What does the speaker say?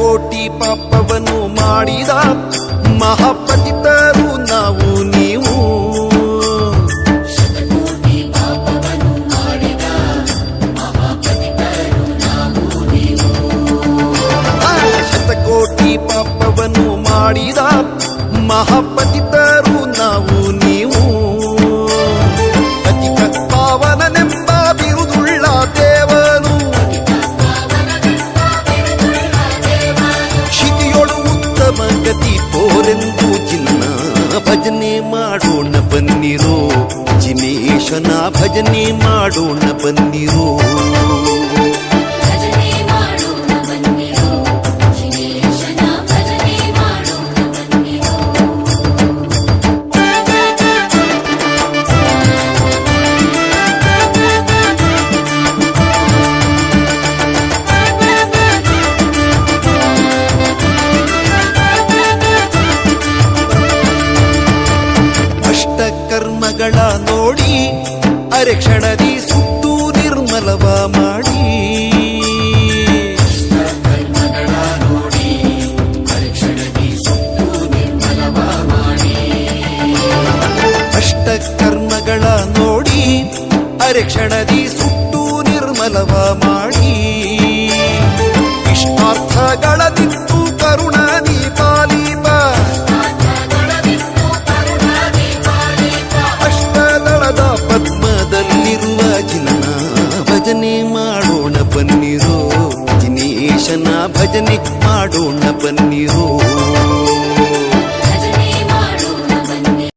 ಶತಕೋಟಿ ಪಾಪವನ್ನು ಮಾಡಿದ ಮಹಾಪತಿತರು ನಾವು ನೀವು. ಶತಕೋಟಿ ಪಾಪವನ್ನು ಮಾಡಿದ ಮಹಾಪತಿತರು ನಾವು ನೀವು. ಶತಕೋಟಿ ಪಾಪವನ್ನು ಮಾಡಿದ ಮಹಾಪತಿತರು ನಾವು ನೀವು. ಪತಿತ ಪಾವನನೆಂಬ ಬಿರುದುಳ್ಳ ದೇವನು ಶಿತಿಯೊಳು ಉತ್ತಮ ಗತಿ ತೋರೆಂದು ಚಿನ್ನ ಭಜನೆ ಮಾಡೋಣ ಬನ್ನಿರೋ. ಜಿನೇಶನ ಭಜನೆ ಮಾಡೋಣ ಬನ್ನಿರೋ. ಭಜನೆ ಮಾಡೋಣ ಬನ್ನಿರೋ. ಜಿನೇಶನ ಭಜನೆ ಮಾಡೋಣ ಬನ್ನಿರೋ. ಅಷ್ಟಕರ್ಮಗಳ ನೋಡಿ ಅರೆಕ್ಷಣದಿ ಸುಟ್ಟು ನಿರ್ಮಲವ ಮಾಡಿ. ಕರ್ಮಗಳ ನೋಡಿ ಪರೀಕ್ಷಣದಿ ಸುಟ್ಟು ನಿರ್ಮಲವ ಮಾಡಿ. ಅಷ್ಟಕರ್ಮಗಳ ನೋಡಿ ಅರೆಕ್ಷಣದಿ ಸುಟ್ಟು ನಿರ್ಮಲವ ಮಾಡಿ. ಇಷ್ಟಾರ್ಥಗಳದಿತ್ತು ಕರುಣಾದಿ ಪಾಲೀಪ. ಅಷ್ಟದಳದ ಪದ್ಮದಲ್ಲಿರುವ ಜಿನ್ನ ಭಜನೆ ಮಾಡೋಣ ಬನ್ನಿರೋ. ಜಿನೇಶನ ಭಜನೆ ಮಾಡೋಣ ಬನ್ನಿರೋ.